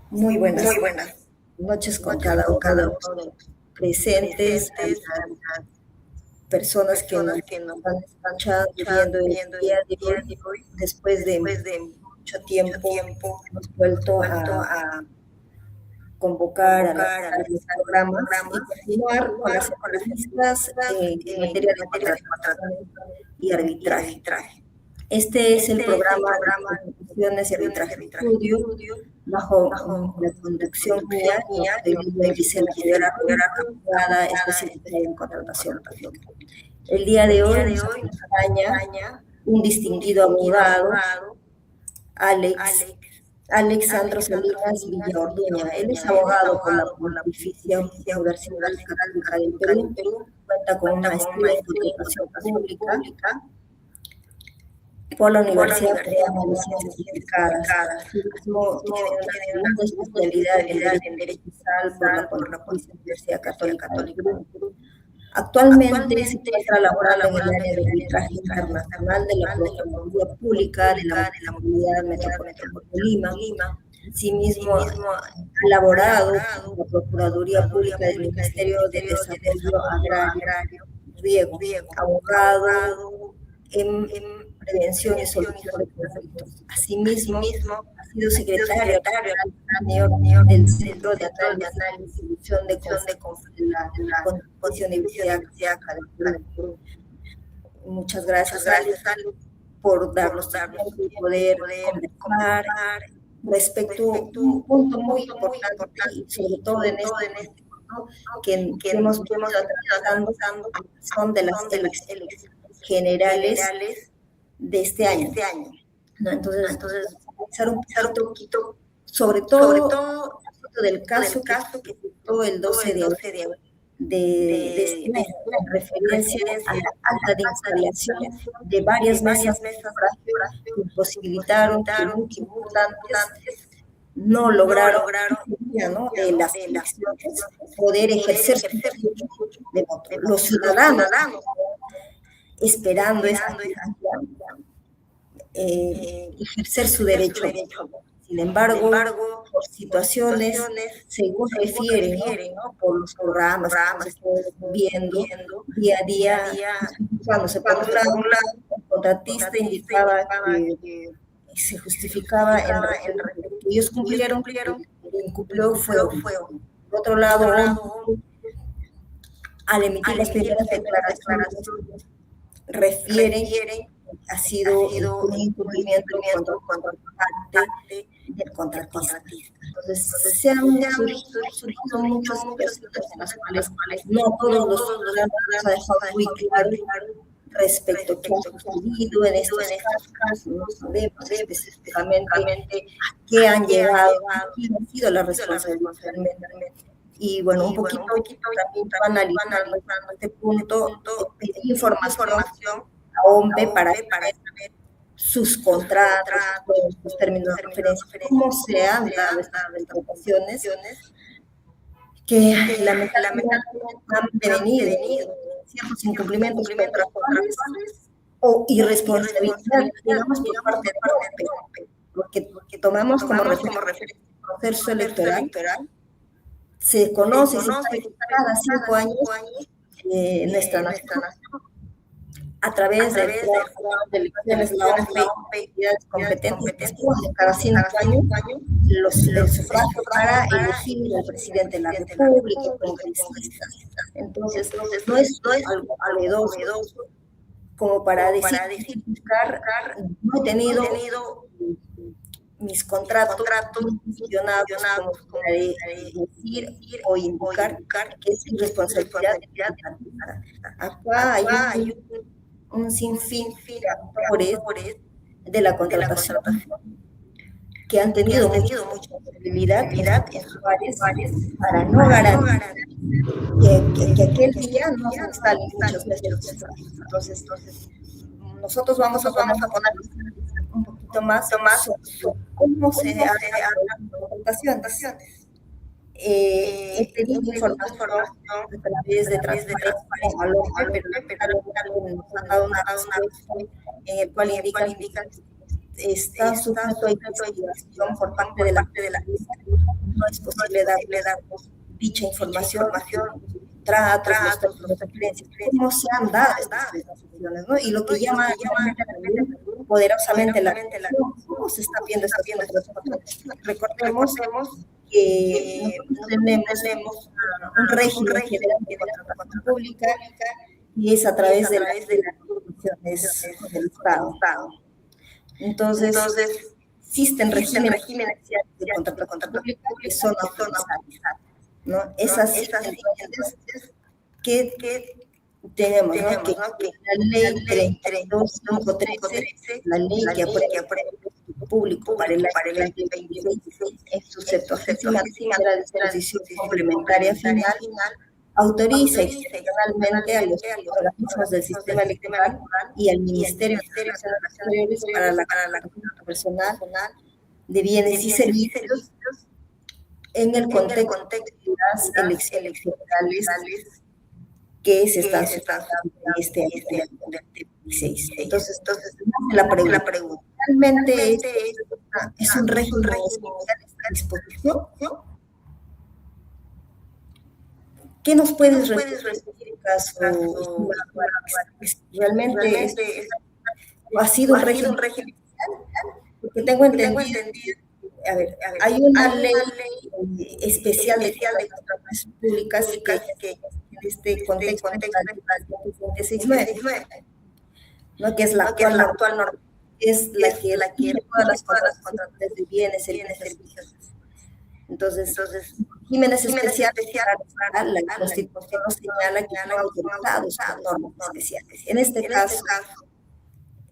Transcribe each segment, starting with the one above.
Muy buenas Muy buenas noches con noches cada con uno de cada los uno de los presentes, a presentes, a las las personas que nos personas que nos están están escuchando, escuchando, viendo el viendo día el de día hoy, de hoy, después de después de mucho mucho tiempo, tiempo, hemos vuelto vuelto a a convocar, a convocar, a analizar los analizar los programas y programas y continuar con las continuar con las entrevistas entrevistas en materia en de materia de contrataciones contratación y y arbitraje. arbitraje. Este es el Este es el programa de programa contrataciones y de acciones y arbitraje arbitraje estudio, estudio bajo bajo la la conducción mía, conducción yo mía, soy yo Lidia soy Gisela Gisela Rivera Rivera, Ruiz, abogada abogada especializada en especializada en contratación contratación pública. pública. El día de El hoy día de nos hoy nos acompaña acompaña un un distinguido distinguido abogado, abogado, Alex, Alex, Alexandro Alexandro Salinas Salinas Villaorduña. Él es Villaorduña. Él es abogado por la abogado por la Pontificia Pontificia Universidad Universidad Católica del Católica del Perú, Perú. cuenta con Cuenta con maestría en maestría en contratación contratación pública pública por la por la Universidad Universidad Peruana de Peruana de Ciencias Ciencias Aplicadas. Aplicadas. Asimismo, Asimismo, tiene una tiene una segunda segunda especialidad en especialidad Derecho en Derecho Procesal por la Procesal por la Pontificia Pontificia Universidad Universidad Católica del Católica Perú. del Perú. Actualmente se Actualmente se encuentra encuentra laborando en el laborando área en de el área de arbitraje arbitraje internacional de la internacional de la Procuraduría Pública de la Pública de la Municipalidad Municipalidad Metropolitana de Metropolitana de Lima. Lima. Asimismo, ha Asimismo, ha laborado elaborado en la Procuraduría Procuraduría Pública del Pública del Ministerio de Ministerio de Desarrollo Desarrollo Agrario Agrario, y Riego, Riego, abogado abogado en en prevención y prevención y solución de solución de conflictos. conflictos. Asimismo, Asimismo, ha sido ha sido secretario secretario senior senior del del Centro de Centro de Análisis y Análisis y Solución de Solución de Conflictos Conflictos de la de la Pontificia Pontificia Universidad Universidad Católica del Católica Perú. del Perú. Muchas Muchas gracias, Ale, gracias, Ale, por darnos por tu darnos tu tiempo y tiempo y poder poder conversar conversar respecto a respecto un a punto un muy punto muy importante y importante sobre y todo sobre en todo este en este punto punto que hemos que hemos venido venido atravesando, atravesando son de las son de las elecciones elecciones generales generales de este de año, este año, ¿no? ¿no? Entonces, Entonces, vamos a analizar un pensar un poquito poquito, sobre sobre todo todo del del caso que se caso que se presentó el presentó 12 el de abril 12 de abril de este de año, este en año, en referencia a referencia la a la falta de falta de instalación instalación de de varias mesas varias de mesas de sufragio sufragio que que imposibilitaron que posibilitaron muchos que muchos votantes votantes no no lograron lograron ese día, ¿no? día, de ¿no? las de las elecciones elecciones poder poder ejercer su ejercer su derecho derecho de voto. de Los voto. Los ciudadanos ciudadanos esperando esa esperando esa ejercer su ejercer su derecho a derecho a voto. voto. Sin Sin embargo, embargo, por por situaciones, situaciones, según según refieren, ¿no? refieren, ¿no? Por los Por los programas que hemos programas que estado hemos estado viendo viendo día a día a día, día, justificándose. Por un cuando por lado, un lado el el contratista contratista indicaba indicaba que que se se justificaba en justificaba en referencia a referencia que ellos que ellos cumplieron, que cumplieron, el el incumplió fue cumplió otro. fue otro. Por otro Por lado, otro hombre, lado, al emitir al las emitir primeras las primeras declaraciones, declaraciones, refieren refieren ha ha sido sido por un un incumplimiento contra incumplimiento contra parte parte del del contratista. contratista. Entonces, Entonces, han surgido muchas muchas situaciones en las situaciones en las cuales cuales no no todos los todos los ciudadanos nos ha ciudadanos dejado nos ha muy dejado muy claro claro respecto a qué ha respecto a qué ha sucedido en sucedido estos en estos casos. No casos. No sabemos sabemos específicamente específicamente a qué a han qué han llegado, llegado, quién ha sido la ha sido la responsabilidad responsabilidad realmente. realmente. Y bueno, un Y bueno, poquito un poquito también también analizando analizando este este punto, punto, pedí pedí información información a a OMPE para OMPE para saber saber sus sus contratos, contratos, sus términos sus de términos de referencia, referencia, cómo se cómo han se dado han estas dado estas contrataciones contrataciones que que lamentablemente lamentablemente han han devenido devenido ciertos ciertos incumplimientos incumplimientos contractuales contractuales o o irresponsabilidad, irresponsabilidad, digamos, por digamos, parte por de parte de OMPE, OMPE, porque porque tomamos como tomamos referencia como referencia el proceso el proceso electoral, electoral, se se conoce y se conoce sabe y que se sabe cada que cada 5 5 años años nuestra nuestra nación, nación, a a través del través del Jurado Nacional de Jurado de Elecciones, la Elecciones, la OMPE y OMPE, entidades entidades competentes, competentes, escogen cada cinco cada años 5 años el el sufragio sufragio para para elegir al elegir al presidente de la presidente de la República, República, congresistas. congresistas. Entonces, Entonces, no es no es algo algo novedoso novedoso como para como decir, para decir, buscar, buscar, no he no he tenido tenido mis mis contratos contratos bien gestionados como gestionados como para para decir decir o o indicar indicar que es irresponsabilidad del responsabilidad del contratista. contratista. Acá hay Acá hay un un sinfín sinfín de de actores actores de la de la contratación contratación que han que tenido han mucha tenido mucha responsabilidad en responsabilidad sus en sus actuales actuales para no para no garantizar garantizar que aquel que día aquel no día se no instalen se muchas instalen mesas muchos de meses de sufragio. sufragio. Entonces, Entonces, nosotros vamos a nosotros vamos a ponernos poner un poquito un más poquito más sobre sobre cómo se cómo hacen se las hacen contrataciones. contrataciones. He He pedido pedido información información a través a de través de transparencia al transparencia OMPE, al pero OMPE, pero lamentablemente nos han lamentablemente dado nos una ha dado una respuesta respuesta en el cual en el cual indican que indican está sujeto a investigación por parte de la justicia. No es posible dar dicha información, tratos, los términos de referencia, cómo se han dado estas decisiones, ¿no? Y lo que llama también poderosamente la atención, cómo se está viendo estas contrataciones. Recordemos que nosotros tenemos un régimen general de contratación pública y es a través de las instituciones del Estado. Entonces existen regímenes de contratación pública que son autorizados, ¿no? Esas que tenemos, ¿no? Que la ley 32513, la ley que aprueba el público para el año 2026, en su 70ª disposición complementaria final, autoriza excepcionalmente a los organismos del sistema electoral y al Ministerio de Relaciones Exteriores para la contratación personal de bienes y servicios en el contexto de las elecciones generales que se están celebrando en este año 2026. Entonces, la pregunta, ¿realmente es un régimen especial esta disposición? ¿Qué nos puedes responder en caso realmente ha sido un régimen especial? Porque tengo entendido, a ver, hay una ley especial de contrataciones públicas que en este contexto es la ley 269, ¿no? Que es la actual norma, es la que todas las contrataciones de bienes y servicios. Entonces, regímenes especiales, la Constitución nos señala que son autorizados por normas especiales. En este caso,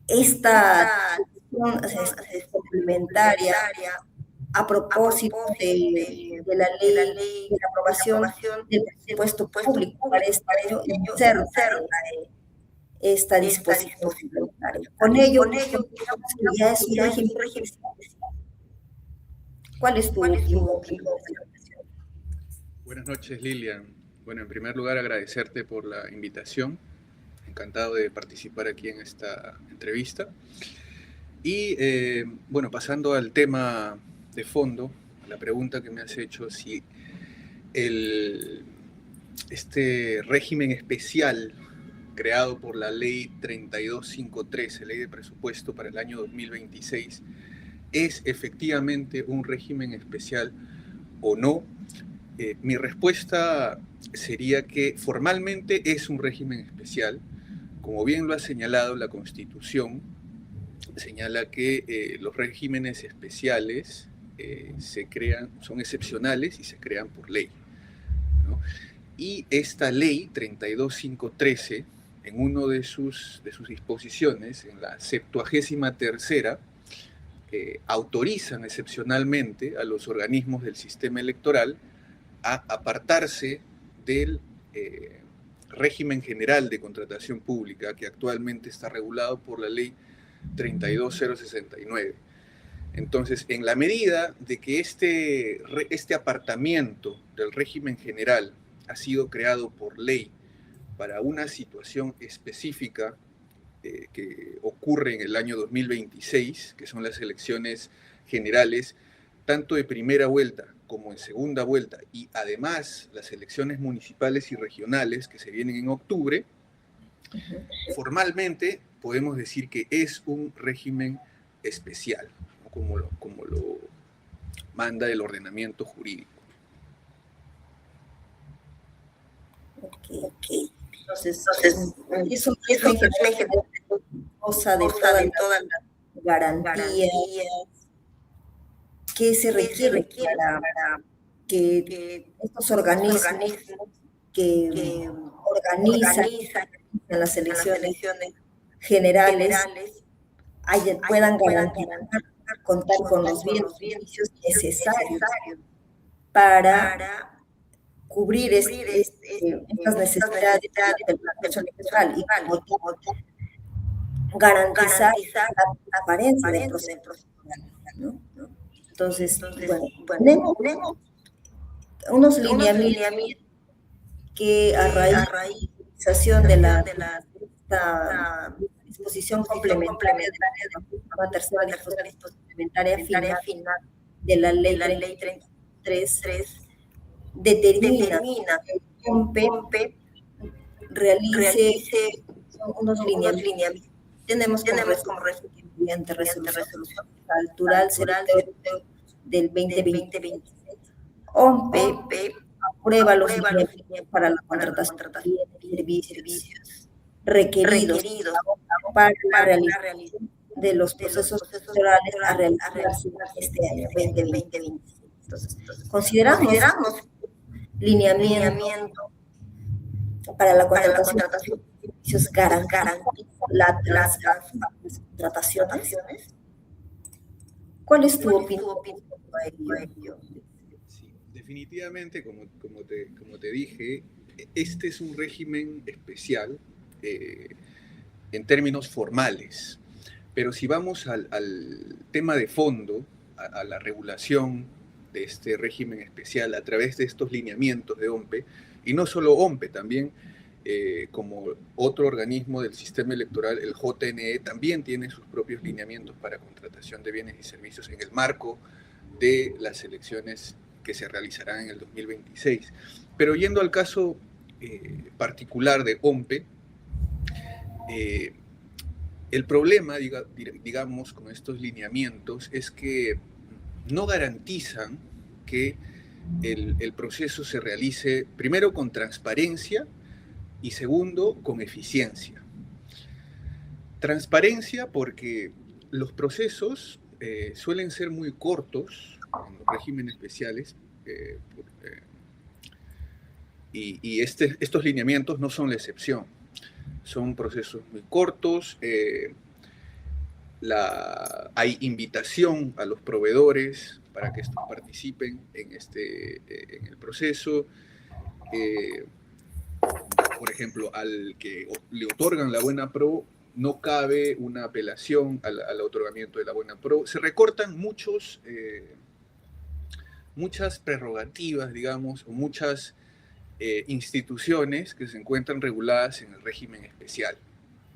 esta es complementaria a propósito de la ley de la aprobación del presupuesto público para este año, esta disposición complementaria. Con ello, ya es un régimen especial. ¿Cuál es tu opinión? Buenas noches, Lilian. Bueno, en primer lugar, agradecerte por la invitación. Encantado de participar aquí en esta entrevista. Y, bueno, pasando al tema de fondo, a la pregunta que me has hecho, si este régimen especial creado por la Ley 32513, Ley de Presupuesto para el año 2026, ¿es efectivamente un régimen especial o no? Mi respuesta sería que formalmente es un régimen especial. Como bien lo ha señalado la Constitución, señala que los regímenes especiales son excepcionales y se crean por ley, ¿no? Y esta ley 32513, en una de sus disposiciones, en la 73ª, autorizan excepcionalmente a los organismos del sistema electoral a apartarse del régimen general de contratación pública que actualmente está regulado por la ley 32069. Entonces, en la medida de que este apartamiento del régimen general ha sido creado por ley para una situación específica que ocurre en el año 2026, que son las elecciones generales, tanto de primera vuelta como en segunda vuelta, y además las elecciones municipales y regionales que se vienen en octubre, formalmente podemos decir que es un régimen especial, ¿no? como lo manda el ordenamiento jurídico. Okay. Entonces es un régimen que goza de todas las garantías que se requiere para que estos organismos que organizan las elecciones generales puedan garantizar contar con los bienes y servicios necesarios para cubrir estas necesidades del proceso electoral y garantizar la transparencia del proceso electoral, ¿no? Entonces, bueno, tenemos unos lineamientos que a raíz de la disposición complementaria de la tercera disposición complementaria final de la ley 33 determina que el OMPE realice unos lineamientos. Tenemos como mediante resolución altural del 2020. OMPE aprueba los lineamientos para la contratación de servicios requeridos para la realización de los procesos electorales a realizarse este año 2020. Entonces, consideramos lineamiento para la contratación de servicios garantiza las contrataciones. ¿Cuál es tu opinión? Sí, definitivamente, como te dije, este es un régimen especial en términos formales, pero si vamos al tema de fondo, a la regulación de este régimen especial a través de estos lineamientos de OMPE, y no solo OMPE, también como otro organismo del sistema electoral, el JNE, también tiene sus propios lineamientos para contratación de bienes y servicios en el marco de las elecciones que se realizarán en el 2026. Pero yendo al caso particular de OMPE, el problema, digamos, con estos lineamientos es que no garantizan que el proceso se realice, primero, con transparencia y segundo, con eficiencia. Transparencia porque los procesos suelen ser muy cortos en los regímenes especiales y estos lineamientos no son la excepción. Son procesos muy cortos, hay invitación a los proveedores para que estos participen en el proceso. Por ejemplo, al que le otorgan la buena pro, no cabe una apelación al otorgamiento de la buena pro. Se recortan muchas prerrogativas, digamos, o muchas instituciones que se encuentran reguladas en el régimen especial,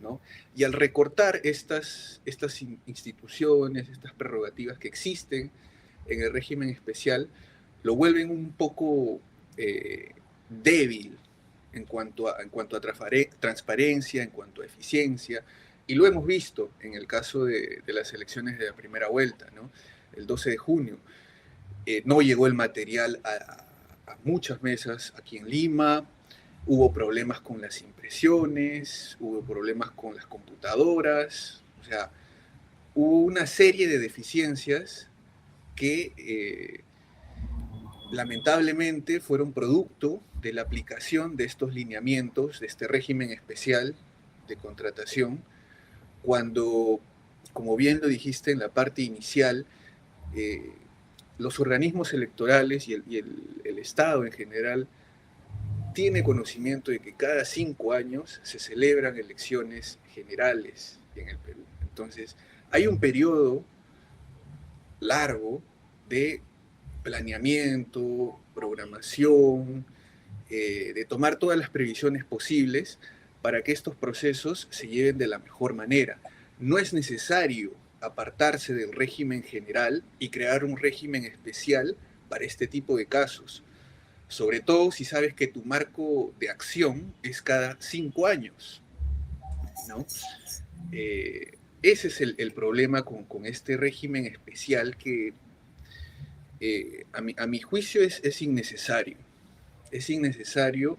¿no? Y al recortar estas instituciones, estas prerrogativas que existen en el régimen especial, lo vuelven un poco débil en cuanto a transparencia, en cuanto a eficiencia, y lo hemos visto en el caso de las elecciones de la primera vuelta, ¿no? El 12 de junio. No llegó el material a muchas mesas aquí en Lima, hubo problemas con las impresiones, hubo problemas con las computadoras, o sea, hubo una serie de deficiencias que lamentablemente fueron producto de la aplicación de estos lineamientos, de este régimen especial de contratación, cuando, como bien lo dijiste en la parte inicial, los organismos electorales y el Estado en general tiene conocimiento de que cada 5 años se celebran elecciones generales en el Perú. Entonces, hay un periodo largo de planeamiento, programación, de tomar todas las previsiones posibles para que estos procesos se lleven de la mejor manera. No es necesario apartarse del régimen general y crear un régimen especial para este tipo de casos, sobre todo si sabes que tu marco de acción es cada 5 años, ¿no? Ese es el problema con este régimen especial que a mi juicio es innecesario. Es innecesario,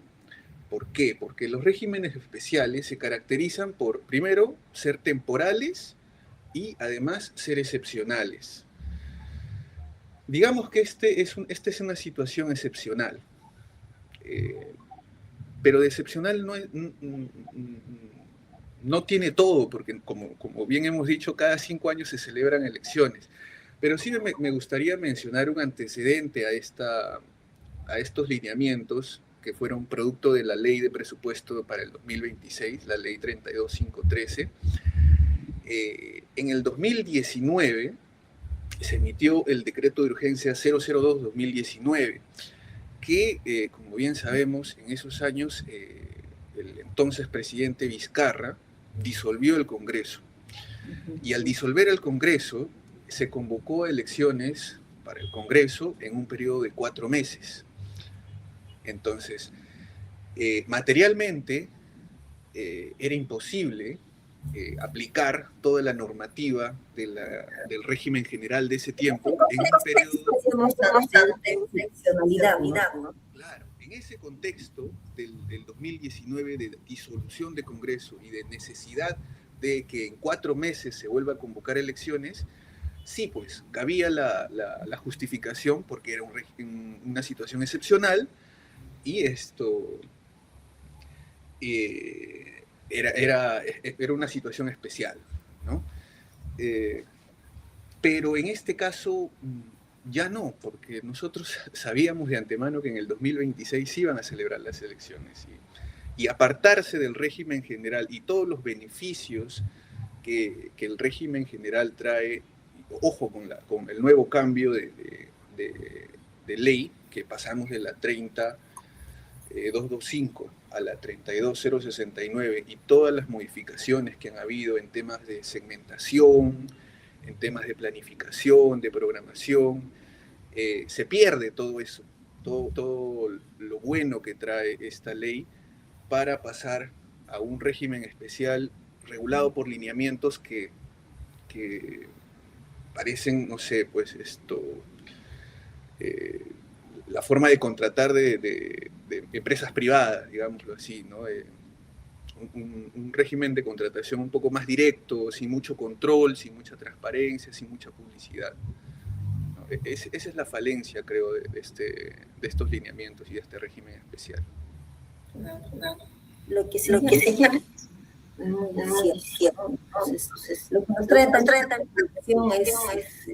¿por qué? Porque los regímenes especiales se caracterizan por, primero, ser temporales y además ser excepcionales. Digamos que esta es una situación excepcional, pero de excepcional no tiene todo, porque como bien hemos dicho, cada 5 años se celebran elecciones. Pero sí me gustaría mencionar un antecedente a estos lineamientos que fueron producto de la ley de presupuesto para el 2026, la ley 32513. En el 2019 se emitió el decreto de urgencia 002-2019, que, como bien sabemos, en esos años el entonces presidente Vizcarra disolvió el Congreso. Y al disolver el Congreso, se convocó a elecciones para el Congreso en un periodo de 4 meses. Entonces, materialmente, era imposible aplicar toda la normativa del régimen general de ese tiempo en un periodo de excepcionalidad, ¿no? Claro, en ese contexto del 2019 de disolución de Congreso y de necesidad de que en 4 meses se vuelva a convocar elecciones, sí, pues cabía la justificación porque era una situación excepcional y esto era una situación especial, ¿no? Pero en este caso ya no, porque nosotros sabíamos de antemano que en el 2026 se iban a celebrar las elecciones y apartarse del régimen general y todos los beneficios que el régimen general trae, ojo con el nuevo cambio de ley, que pasamos de la 30.225 a la 32.069 y todas las modificaciones que han habido en temas de segmentación, en temas de planificación, de programación, se pierde todo eso, todo lo bueno que trae esta ley para pasar a un régimen especial regulado por lineamientos que parecen, no sé, pues la forma de contratar de empresas privadas, digámoslo así, ¿no? Un régimen de contratación un poco más directo, sin mucho control, sin mucha transparencia, sin mucha publicidad. ¿No? Esa es la falencia, creo, de estos lineamientos y de este régimen especial. Lo que se llama muy cierto. Entonces, lo que nos trae tanta información es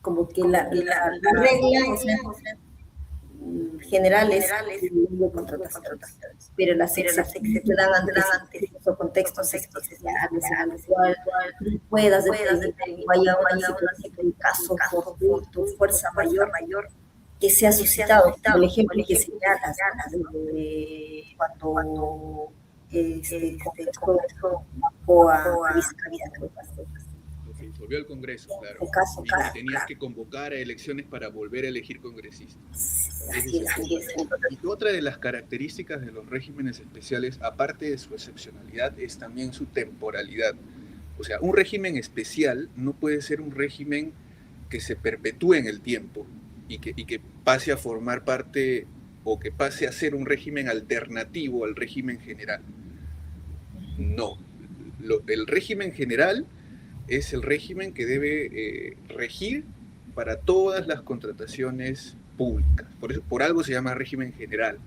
como que la regla generales de contratación, pero las excepciones se dan antes o contextos especiales a los cuales puedas vaya un caso fortuito, fuerza mayor que se ha suscitado, por el ejemplo que señalas, cuando o a Vizcarra, Se disolvió el Congreso, claro. Caso, y tenías que convocar a elecciones para volver a elegir congresistas. Así es. Y otra de las características de los regímenes especiales, aparte de su excepcionalidad, es también su temporalidad. O sea, un régimen especial no puede ser un régimen que se perpetúe en el tiempo y que pase a formar parte o que pase a ser un régimen alternativo al régimen general. No. El régimen general es el régimen que debe regir para todas las contrataciones públicas. Por algo se llama régimen general,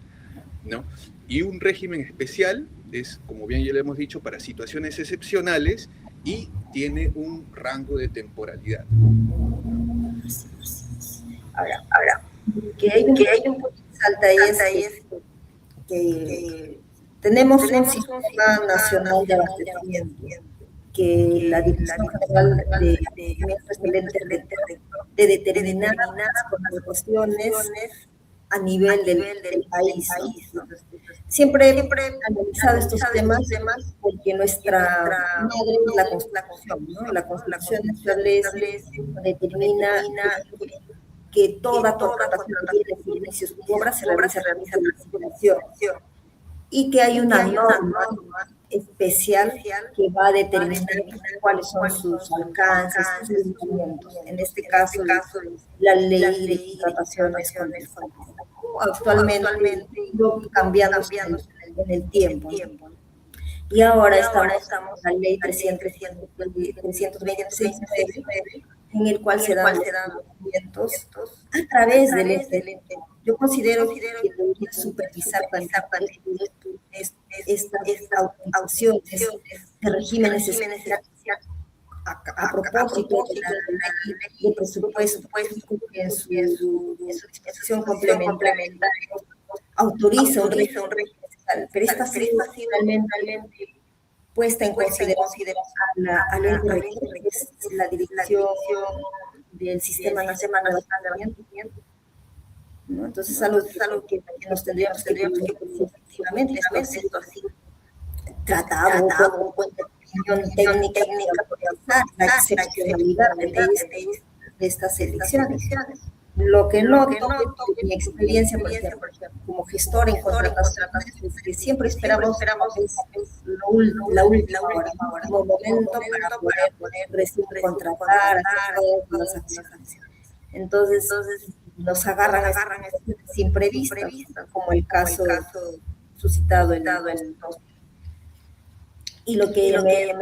¿no? Y un régimen especial es, como bien ya le hemos dicho, para situaciones excepcionales y tiene un rango de temporalidad. Ahora, que hay un punto que salta ahí es que tenemos un sistema nacional de abastecimiento, que la Dirección General de Abastecimiento es el ente de determinar las cuestiones a nivel del país, ¿no? Siempre he analizado estos temas porque nuestra madre es la Constitución, ¿no? La Constitución establece, determina que toda contratación de bienes, servicios u obras se realiza en la licitación y que hay una norma especial que va a determinar cuáles son sus alcances, sus lineamientos. En este caso, la ley de contrataciones actualmente cambiando en el tiempo. Y ahora estamos en la ley 326 en el cual se dan lineamientos a través del ente. Yo considero que debería supervisar estas autorizaciones de regímenes especiales a propósito de la ley de presupuesto en su disposición complementaria autoriza un régimen especial, pero esta finalmente puesta en consideración a la ente regente, que es la dirección del Sistema Nacional de Abastecimiento, ¿no? Entonces es algo que nos tendríamos que efectivamente, esto así. tratado con opinión técnica para alcanzar la excepcionalidad de estas elecciones. Lo que noto en mi experiencia, por ejemplo, como gestora en contrataciones, es que siempre esperamos la última hora, el último momento para poder recién contratar, hacer todas las acciones. Entonces, nos agarran a situaciones imprevistas, como el caso suscitado en el y lo que me da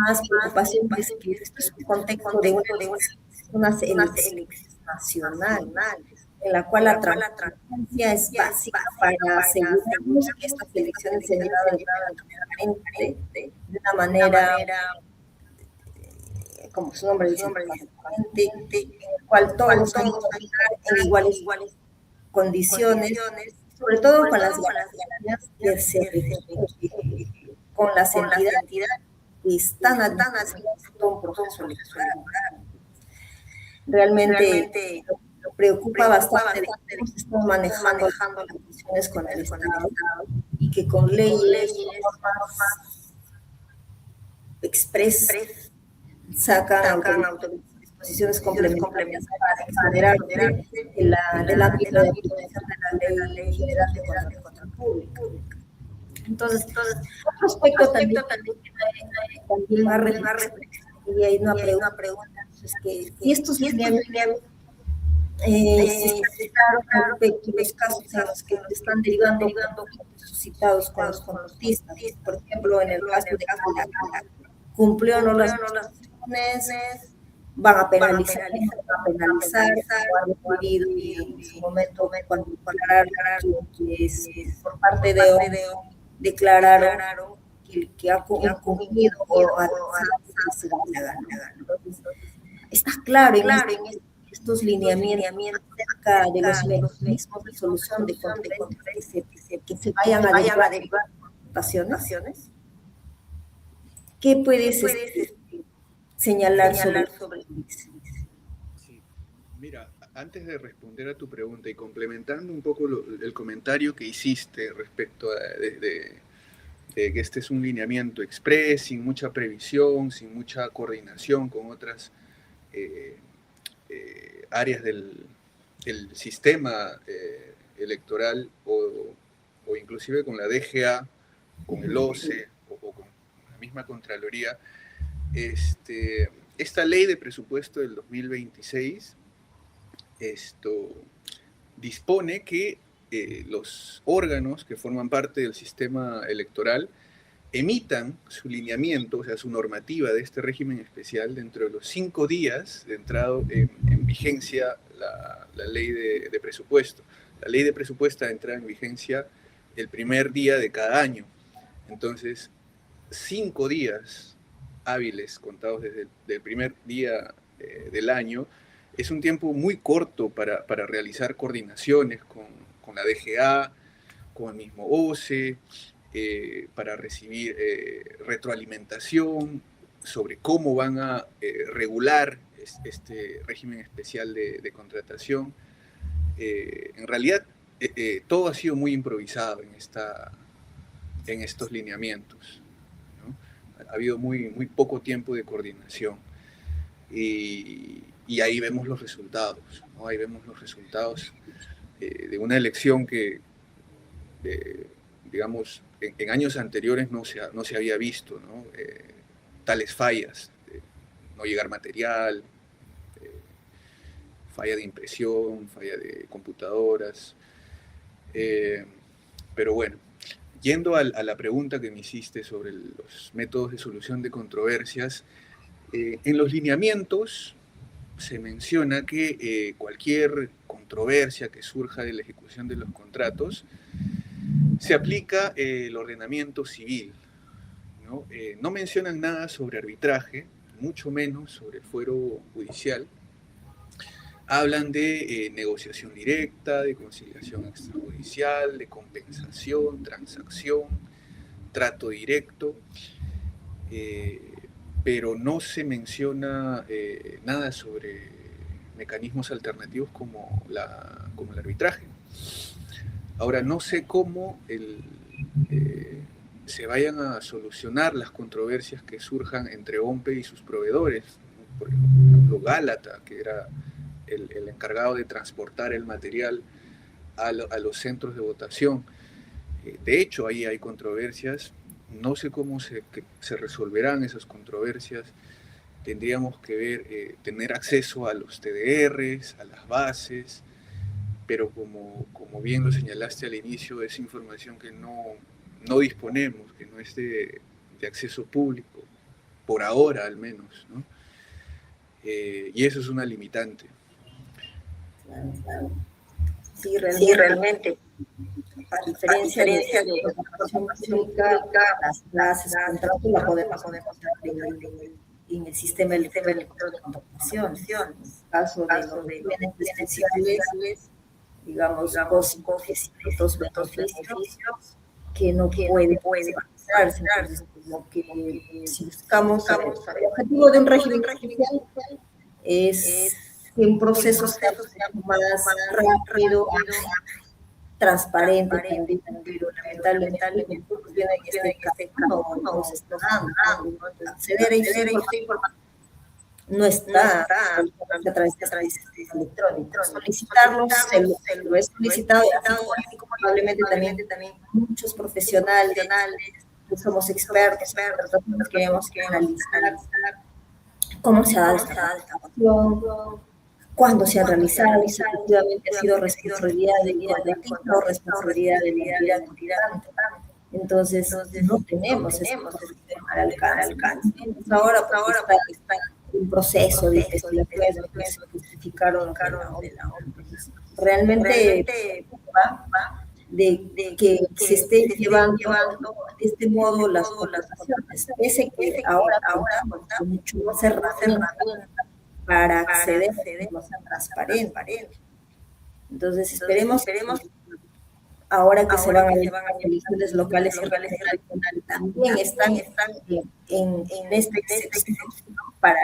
más preocupación es que esto es un contexto de unas elecciones nacionales, en la cual la transparencia es básica para asegurarnos que estas elecciones se han llevado de una manera, como su nombre dice, transparente, en el cual todos van a estar en iguales condiciones, sobre todo con las garantías que se refieren con las entidades que están haciendo un proceso electoral. Realmente lo preocupa bastante cómo se están manejando las relaciones con el Estado y que con leyes, normas express sacan disposiciones complementarias para exonerarse del ámbito de aplicación de la Ley General de Contratación Pública. Entonces, otro aspecto también a reflexión, y hay una pregunta, es que si estos lineamientos se claro respecto a los casos en los que se están derivando suscitados con los contratistas, por ejemplo, en el caso de Cala, cumplió o no las instrucciones, van a penalizar, o han decidido en su momento cuando declararon que por parte de declararon que ha incumplido o ha se la gana. Entonces, está claro en estos lineamientos acerca de los mecanismos de solución de controversias que se vayan a derivar votaciones. ¿Qué puedes señalar sobre eso? Sí. Mira, antes de responder a tu pregunta y complementando un poco el comentario que hiciste respecto de que este es un lineamiento express, sin mucha previsión, sin mucha coordinación con otras áreas del sistema electoral o inclusive con la DGA, con el OCE o con la misma Contraloría. Esta ley de presupuesto del 2026 dispone que los órganos que forman parte del sistema electoral emitan su lineamiento, o sea, su normativa de este régimen especial dentro de los 5 días de entrado en vigencia la ley de presupuesto. La ley de presupuesto entra en vigencia el primer día de cada año. Entonces, 5 días hábiles contados desde el primer día del año es un tiempo muy corto para realizar coordinaciones con la DGA, con el mismo OCE, para recibir retroalimentación sobre cómo van a regular este régimen especial de contratación. En realidad, todo ha sido muy improvisado en estos lineamientos, ¿no? Ha habido muy poco tiempo de coordinación. Y ahí vemos los resultados, ¿no? Ahí vemos los resultados de una elección que, digamos, en años anteriores no se había visto, ¿no? Tales fallas, no llegar material, falla de impresión, falla de computadoras. Pero bueno, yendo a la pregunta que me hiciste sobre los métodos de solución de controversias, en los lineamientos se menciona que cualquier controversia que surja de la ejecución de los contratos se aplica el ordenamiento civil, ¿no? No mencionan nada sobre arbitraje, mucho menos sobre el fuero judicial. Hablan de negociación directa, de conciliación extrajudicial, de compensación, transacción, trato directo, pero no se menciona nada sobre mecanismos alternativos como el arbitraje. Ahora, no sé cómo se vayan a solucionar las controversias que surjan entre OMPE y sus proveedores. Por ejemplo, Gálata, que era el encargado de transportar el material a los centros de votación. De hecho, ahí hay controversias. No sé cómo se resolverán esas controversias. Tendríamos que ver, tener acceso a los TDRs, a las bases, pero como bien lo señalaste al inicio, es información que no disponemos, que no es de acceso público, por ahora al menos, ¿no? Y eso es una limitante. Claro, claro. Sí, Sí, realmente. a diferencia de la contratación pública, las contratos la podemos hacer en el sistema electrónico de contratación. En el caso de los bienes especiales, digamos, costos, beneficios que no puede pasarse. Entonces, como que si buscamos, el objetivo de un régimen especial es que un proceso sea más rápido, transparente también, pero lamentablemente en este caso no se está dando. Acceder a esa información no está a través de sistema electrónico. Solicitarlo, se lo he solicitado, y probablemente también muchos profesionales que somos expertos, queremos analizar cómo se ha dado esta adaptación, cuándo se ha realizado, si efectivamente ha sido responsabilidad del contratista o responsabilidad de la entidad. Entonces, no tenemos ese sistema al alcance. Ahora está un proceso de investigación que se justificaron de la OMP. Realmente de que se esté llevando de este modo las contrataciones. Ese que ahora con mucho más herramientas para acceder a más transparente. Entonces esperemos ahora que se van a ver las elecciones locales y regionales también están en este excepción para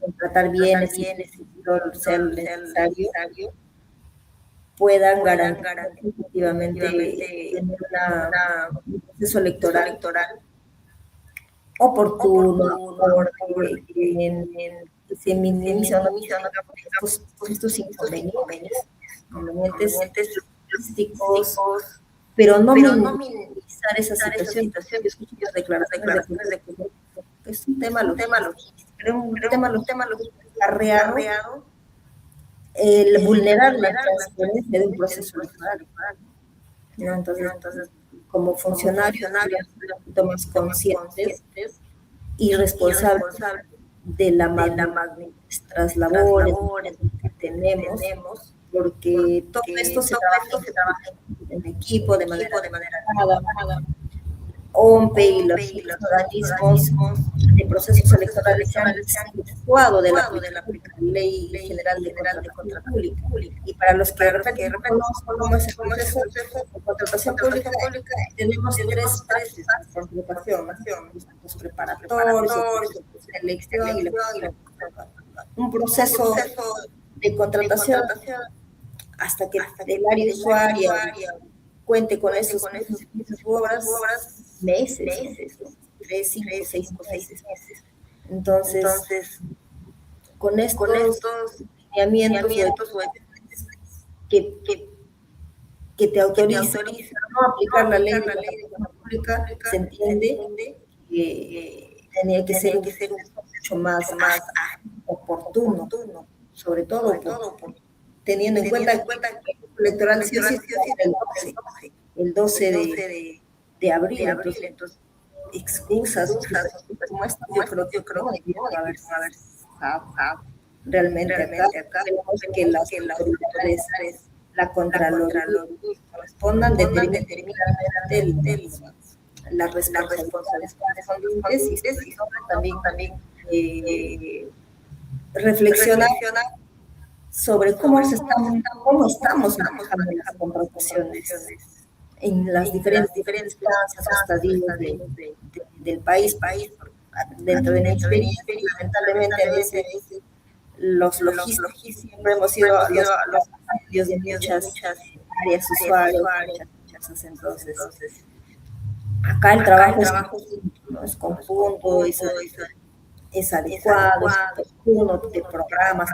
contratar bienes y todo sea lo necesario, puedan garantizar efectivamente tener un proceso electoral oportuno, porque se minimizan estos inconvenientes logísticos, pero no minimizar esa situación. Yo escucho declaraciones de que es un tema logístico, pero un tema logístico acarreado el vulnerar la transparencia de un proceso electoral, ¿no? Entonces, como funcionarios, un poquito más conscientes y responsables de la magnitud de nuestras labores que tenemos, porque todo esto se trabaja en equipo, de manera ordenada. OMPE y los organismos de procesos electorales se han actuado de la Ley General de Contratación Pública. Y para los que de repente no conozcan cómo es el proceso de contratación pública, tenemos tres fases de contratación: los preparatorios, selección y un proceso de contratación hasta que el área usuaria cuente con esos obras, meses, 3, 5, 6 meses. Entonces, con estos lineamientos que te autorizan no aplicar la ley de la pública, se entiende que tenía que ser mucho más oportuno, sobre todo teniendo en cuenta que el electoral sí el 12 de abril. Entonces, excusas como esta, yo creo que no debe haber realmente acá. Tenemos que las autoridades, la Contraloría, respondan determinadamente las responsabilidades y también reflexionar sobre cómo estamos manejando las contrataciones en las diferentes plazas o estadios del país. Dentro de mi experiencia, lamentablemente a veces los logísticos siempre hemos sido los medios de muchas áreas usuarias. Entonces, Acá el trabajo no es conjunto, es adecuado, es oportuno, de programas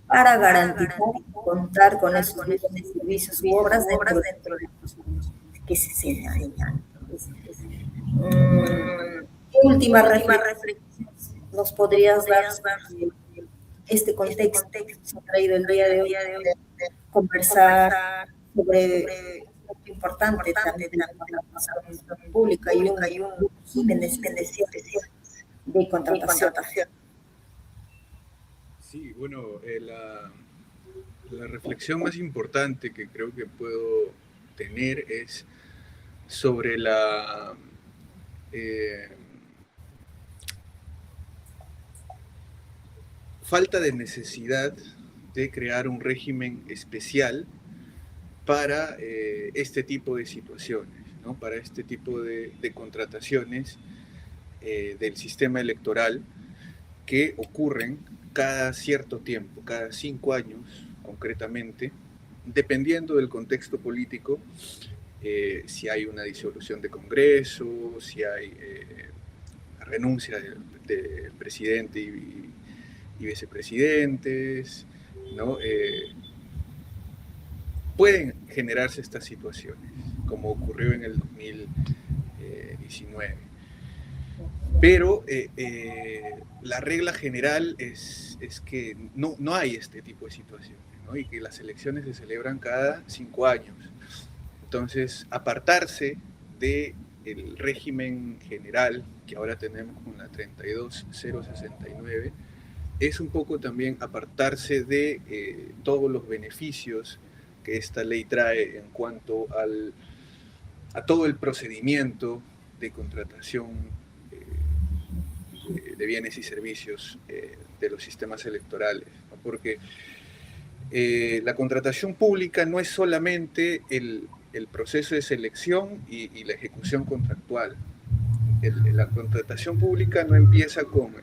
para garantizar contar con esos servicios u obras dentro de los que se señalan. ¿Qué última reflexión nos podrías dar sobre este contexto que nos ha traído el día de hoy, conversar sobre lo importante también de la participación pública y un régimen especial de contratación? Sí, bueno, la reflexión más importante que creo que puedo tener es sobre la falta de necesidad de crear un régimen especial para este tipo de situaciones, ¿no? Para este tipo de contrataciones del sistema electoral que ocurren cada cierto tiempo, cada 5 años concretamente, dependiendo del contexto político, si hay una disolución de Congreso, si hay renuncia del presidente y vicepresidentes, ¿no? Pueden generarse estas situaciones, como ocurrió en el 2019. Pero la regla general es que no hay este tipo de situaciones, ¿no? Y que las elecciones se celebran cada 5 años. Entonces, apartarse del régimen general que ahora tenemos con la 32069 es un poco también apartarse de todos los beneficios que esta ley trae en cuanto a todo el procedimiento de contratación de bienes y servicios de los sistemas electorales, ¿no? Porque la contratación pública no es solamente el proceso de selección y la ejecución contractual. La contratación pública no empieza con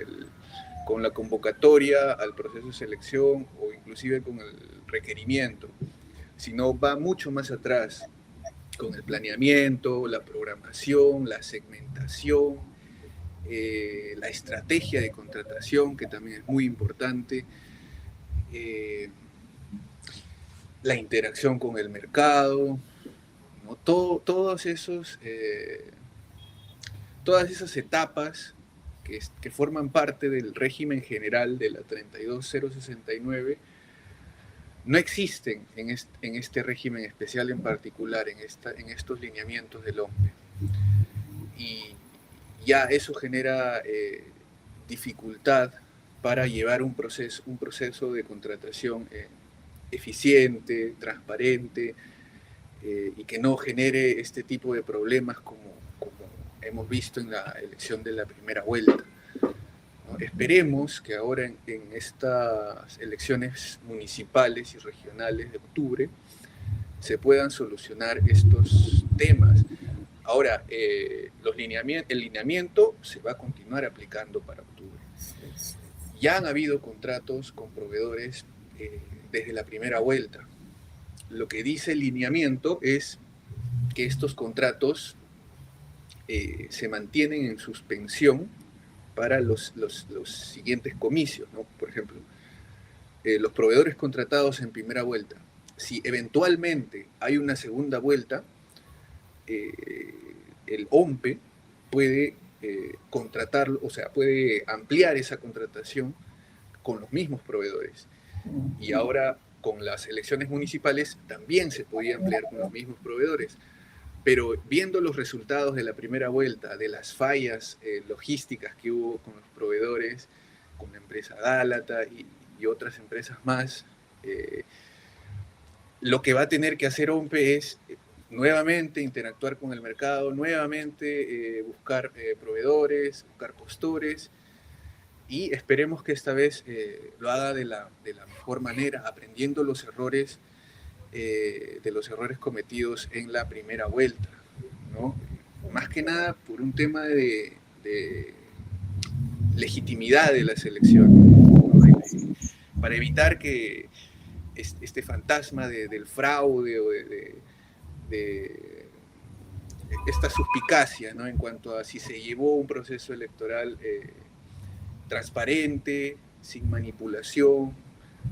la convocatoria al proceso de selección o inclusive con el requerimiento, sino va mucho más atrás, con el planeamiento, la programación, la segmentación, la estrategia de contratación, que también es muy importante, la interacción con el mercado, ¿no? Todas esas etapas que forman parte del régimen general de la 32069 no existen en este régimen especial en particular, en estos lineamientos del OMPE. Y ya eso genera dificultad para llevar un proceso de contratación eficiente, transparente, y que no genere este tipo de problemas como hemos visto en la elección de la primera vuelta, ¿no? Esperemos que ahora en estas elecciones municipales y regionales de octubre se puedan solucionar estos temas. Ahora, el lineamiento se va a continuar aplicando para octubre. Ya han habido contratos con proveedores desde la primera vuelta. Lo que dice el lineamiento es que estos contratos se mantienen en suspensión para los siguientes comicios, ¿no? Por ejemplo, los proveedores contratados en primera vuelta, si eventualmente hay una segunda vuelta, el OMPE puede contratarlo, o sea, puede ampliar esa contratación con los mismos proveedores. Y ahora con las elecciones municipales también se podía ampliar con los mismos proveedores. Pero viendo los resultados de la primera vuelta, de las fallas logísticas que hubo con los proveedores, con la empresa Dálata y otras empresas más, lo que va a tener que hacer OMPE es nuevamente interactuar con el mercado, nuevamente buscar proveedores, buscar postores, y esperemos que esta vez lo haga de la mejor manera, aprendiendo los errores de los errores cometidos en la primera vuelta, ¿no? Más que nada por un tema de legitimidad de las elecciones, ¿no? Para evitar que este fantasma del fraude o esta suspicacia, ¿no? En cuanto a si se llevó un proceso electoral transparente, sin manipulación,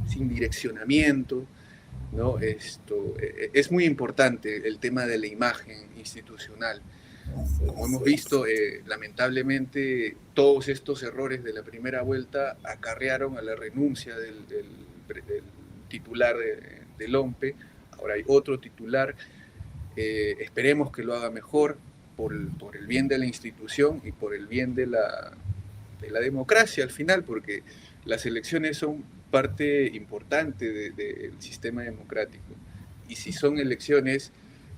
sin direccionamiento, ¿no? Es muy importante el tema de la imagen institucional. Como hemos visto, lamentablemente todos estos errores de la primera vuelta acarrearon a la renuncia del titular del OMPE. Ahora hay otro titular. Esperemos que lo haga mejor por el bien de la institución y por el bien de la democracia al final, porque las elecciones son parte importante del sistema democrático. Y si son elecciones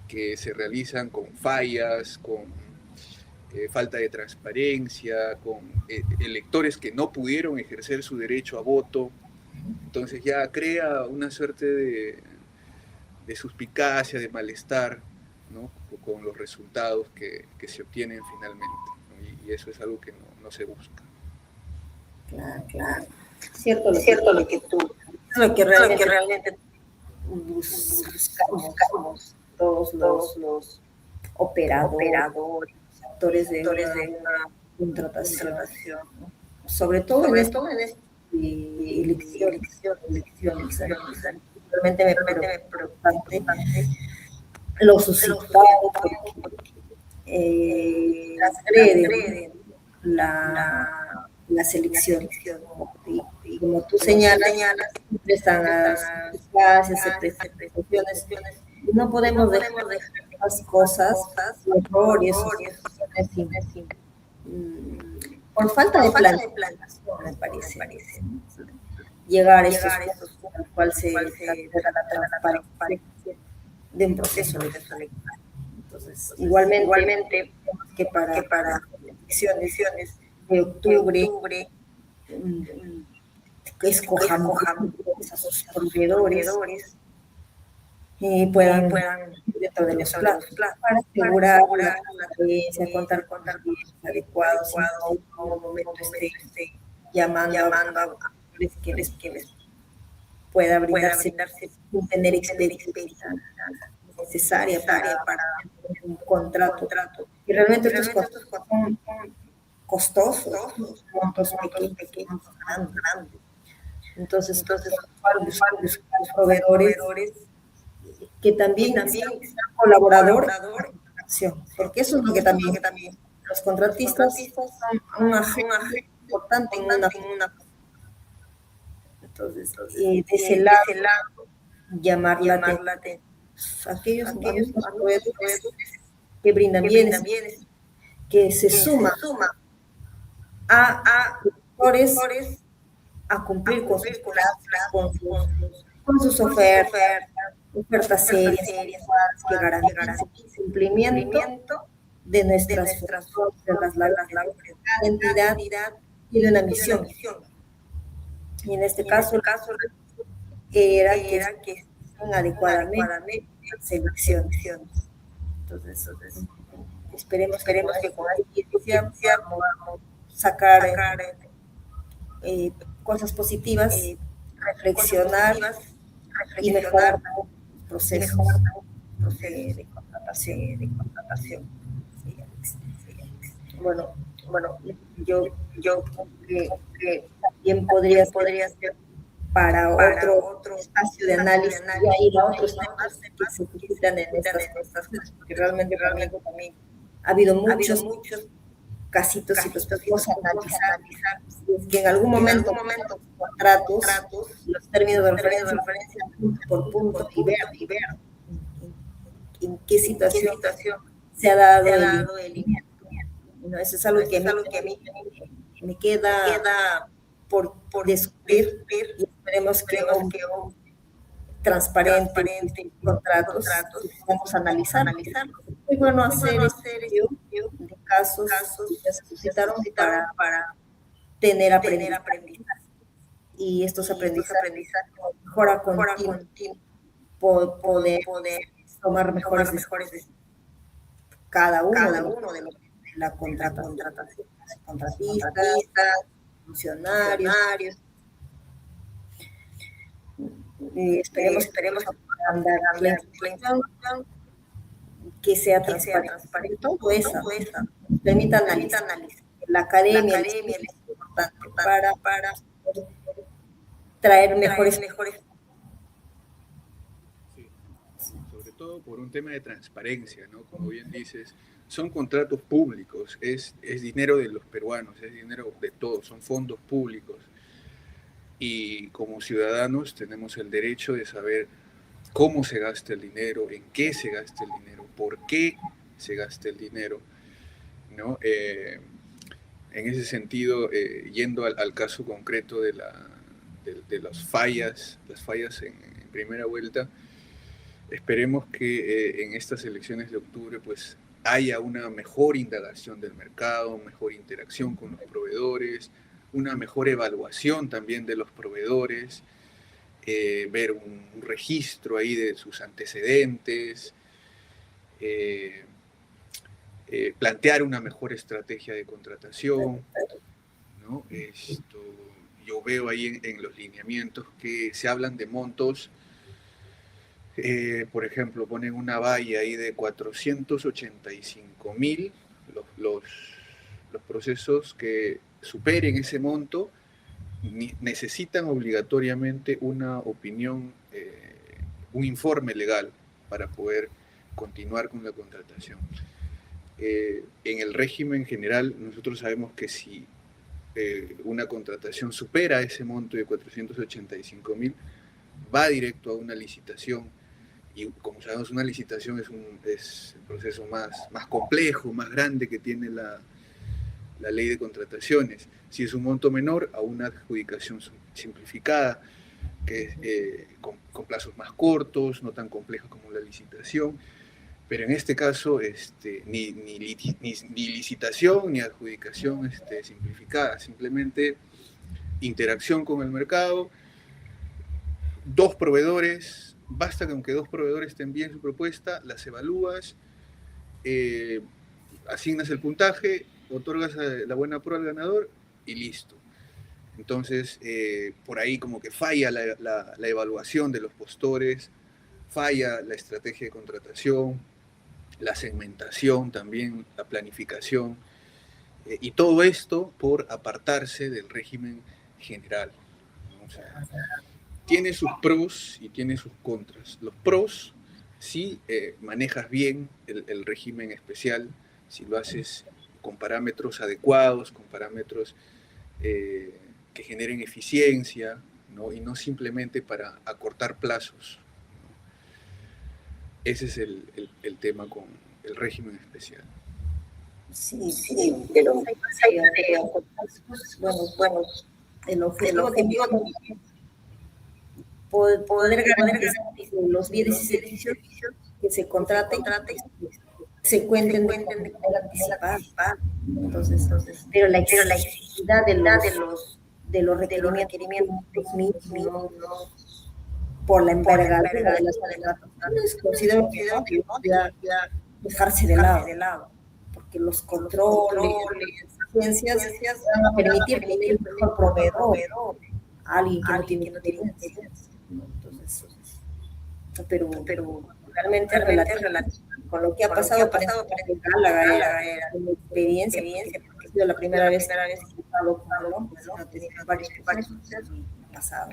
que se realizan con fallas, con falta de transparencia, con electores que no pudieron ejercer su derecho a voto, entonces ya crea una suerte de suspicacia, de malestar, ¿no? Con los resultados que se obtienen finalmente, ¿no? Y eso es algo que no se busca. Claro, claro. Cierto lo que tú, lo que realmente buscamos todos los operadores, actores de una contratación, ¿no? Sobre todo en esto, elecciones. Realmente me preocupa lo suscitado porque transgreden las elecciones. Y como tú señalas, siempre están las clases, se prestan situaciones. No podemos dejar las cosas, errores, por falta de planificación, me parece. Llegar a estos puntos al cual se caracteriza la transparencia de un proceso electoral. Entonces, igualmente que para elecciones de octubre, escojamos a sus proveedores puedan dentro de los planos para asegurar la transparencia, contar con recursos adecuados, en un momento esté llamando a que les pueda brindarse sin tener experiencia necesaria para un contrato. Y realmente estos contratos son costosos, montos pequeños, grandes. Entonces buscar proveedores que también sean colaborador en la acción, porque eso es lo que también los contratistas son un agente importante en una. Entonces, de ese lado, llamar la atención aquellos proveedores que brindan bienes, que se suman a actores a cumplir con sus plazos, con sus ofertas serias, que garanticen el cumplimiento de nuestras funciones, de las labores de cada entidad y de una misión. Y en este caso, era que estén adecuadamente las elecciones. Entonces esperemos que con la ciencia podamos sacar cosas positivas, reflexionar y mejorar los procesos de contratación. Bueno, yo creo que también podría ser para otro espacio de análisis y ir a otros temas que se suscitan en estas cosas, porque realmente también ha habido muchos casitos y los podemos analizar. Si es que en algún momento contratos, los términos de referencia punto por punto y ver en qué situación se ha dado el lineamiento. ¿No? Eso es algo que a mí me queda por descubrir y esperemos que transparente contratos vamos a analizar. Es muy bueno hacer estudio de casos que se suscitaron para tener aprendizaje y estos aprendizajes mejora continua, poder tomar mejores decisiones cada uno de la contratación, contratistas, funcionarios. Esperemos que puedan dar la información que sea transparente. Todo eso permite analizar. La academia es importante para traer mejores. Sí, sobre todo por un tema de transparencia, ¿no? Como bien dices, son contratos públicos, es dinero de los peruanos, es dinero de todos, son fondos públicos. Y como ciudadanos tenemos el derecho de saber cómo se gasta el dinero, en qué se gasta el dinero, por qué se gasta el dinero, ¿no? En ese sentido, yendo al caso concreto de las fallas en primera vuelta, esperemos que en estas elecciones de octubre pues haya una mejor indagación del mercado, mejor interacción con los proveedores, una mejor evaluación también de los proveedores, ver un registro ahí de sus antecedentes, plantear una mejor estrategia de contratación, ¿no? Yo veo ahí en los lineamientos que se hablan de montos, por ejemplo, ponen una valla ahí de 485.000, los procesos que superen ese monto necesitan obligatoriamente una opinión, un informe legal para poder continuar con la contratación. En el régimen general, nosotros sabemos que si una contratación supera ese monto de 485.000, va directo a una licitación. Y como sabemos, una licitación es el proceso más complejo, más grande que tiene la ley de contrataciones. Si es un monto menor, a una adjudicación simplificada, que con plazos más cortos, no tan complejos como la licitación. Pero en este caso, ni licitación ni adjudicación simplificada, simplemente interacción con el mercado, dos proveedores, basta que aunque dos proveedores te envíen su propuesta, las evalúas, asignas el puntaje, otorgas la buena prueba al ganador y listo. Entonces, por ahí como que falla la evaluación de los postores, falla la estrategia de contratación, la segmentación también, la planificación, y todo esto por apartarse del régimen general, ¿no? O sea, tiene sus pros y tiene sus contras. Los pros, si manejas bien el régimen especial, si lo haces con parámetros adecuados, con parámetros que generen eficiencia, ¿no? Y no simplemente para acortar plazos, ¿no? Ese es el tema con el régimen especial. Sí, pero bueno, el objetivo que poder garantizar los bienes y servicios que se contraten se cuenten de manera anticipada. Entonces, pero la exigibilidad de los requerimientos mínimos por la envergadura de las contrataciones, considero que no debería dejarse de lado, porque los controles, las ciencias van a permitir que haya un mejor proveedor a alguien que no tiene experiencia. Entonces, pero realmente con lo que ha pasado para la experiencia, porque ha sido la primera vez que he estado con Colón, pues no tenía varios procesos y pasado.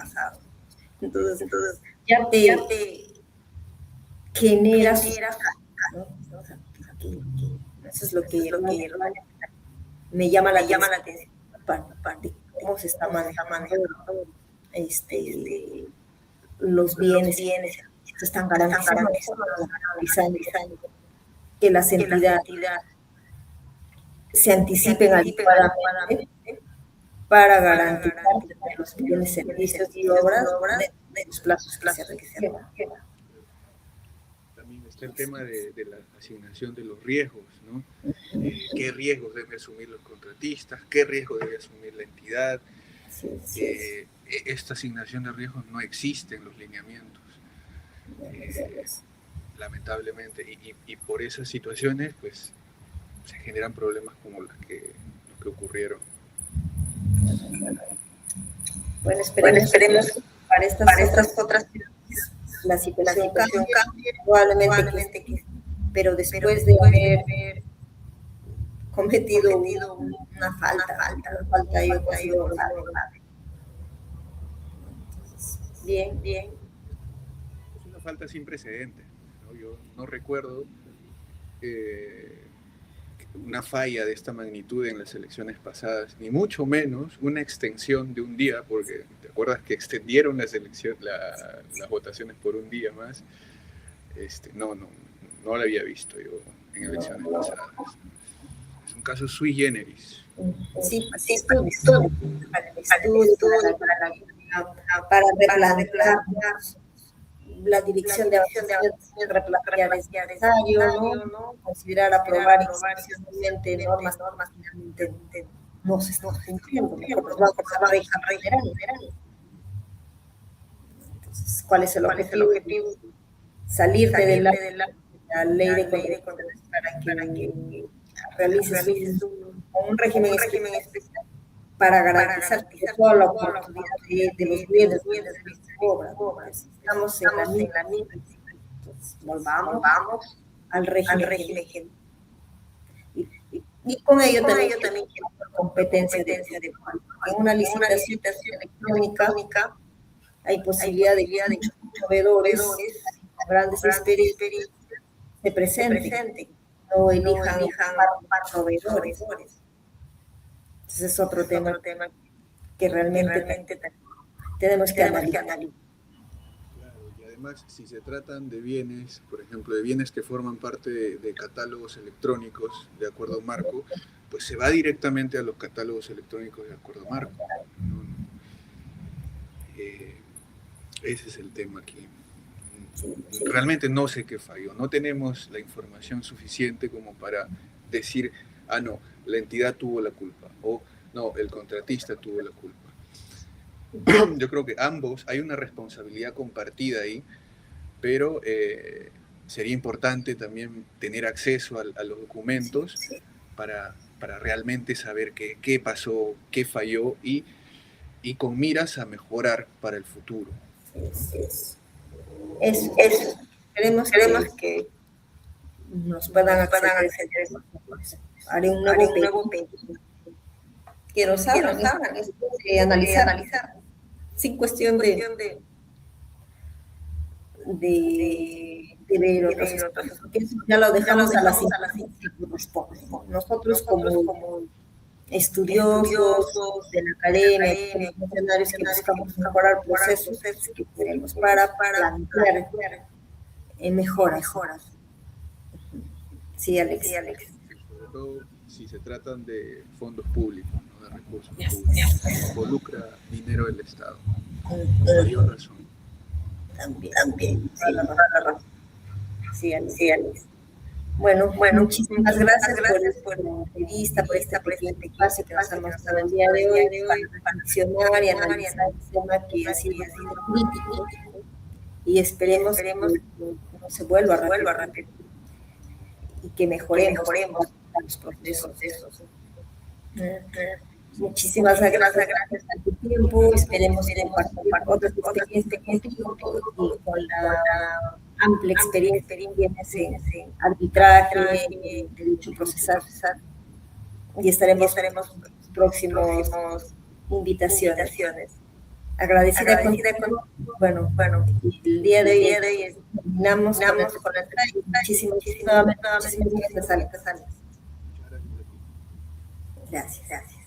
Entonces ya te generas, ¿no? Eso es lo que me llama la atención, de cómo se está manejando los bienes se están garantizando que las entidades se anticipen adecuadamente para garantizar los bienes, servicios y obras de los plazos que se requieren. También está el tema de la asignación de los riesgos, ¿no? ¿Qué riesgos deben asumir los contratistas? ¿Qué riesgos debe asumir la entidad? Esta asignación de riesgos no existe en los lineamientos, lamentablemente, y por esas situaciones pues se generan problemas como los que ocurrieron. Bueno, esperemos para estas otras la situación cambie, probablemente que pero después de haber cometido una falta yo considero grave. Bien. Es una falta sin precedentes, ¿no? Yo no recuerdo una falla de esta magnitud en las elecciones pasadas, ni mucho menos una extensión de un día, porque te acuerdas que extendieron las votaciones por un día más. No lo había visto yo en elecciones pasadas. Es un caso sui generis. Sí, para replantear la dirección de replantear es necesario, ¿no? Considerar aprobar institucionalmente normas finalmente no se están cumpliendo, mejor nos vamos a reiterar. Entonces, ¿cuál es el objetivo? Salirte de la ley de contrataciones para que realices un régimen especial para garantizar toda la oportunidad de los bienes de obras. Estamos en la misma. Entonces, volvamos al régimen. Y con ello también competencia de en una licitación electrónica hay posibilidad de muchos proveedores con grandes experiencias se presenten, no elijan proveedores. Entonces es otro tema que realmente tenemos que analizar. Claro, y además, si se tratan de bienes, por ejemplo, de bienes que forman parte de catálogos electrónicos de acuerdo marco, pues se va directamente a los catálogos electrónicos de acuerdo marco. Ese es el tema aquí. Realmente no sé qué falló. No tenemos la información suficiente como para decir, no, la entidad tuvo la culpa, o no, el contratista tuvo la culpa. Yo creo que ambos, hay una responsabilidad compartida ahí, pero sería importante también tener acceso a los documentos para realmente saber qué pasó, qué falló y con miras a mejorar para el futuro. Esperemos que nos puedan acceder. Haré un nuevo pedido. Quiero analizar sin cuestión de ver otros, porque eso ya lo dejamos a las instancias que corresponden. Nosotros como estudiosos de la academia, como funcionarios que buscamos mejorar procesos que tenemos para plantear mejoras. Sí, Alex. Sobre todo si se tratan de fondos públicos, ¿no? De recursos públicos, involucra dinero del Estado. Mayor razón. También. Sí, Alex. Bueno, muchísimas gracias por la entrevista, por este espacio que nos hemos dado el día de hoy para reflexionar y analizar el tema que ha sido crítico y esperemos que no se vuelva a repetir y que mejoremos los procesos. Muchísimas gracias por tu tiempo. Esperemos compartir otras experiencias contigo y con la amplia experiencia que tienes en arbitraje, derecho procesal. Y estaremos próximos invitaciones. Agradecida con bueno, el día de hoy terminamos con la entrevista. Muchísimas gracias, Alex. Gracias.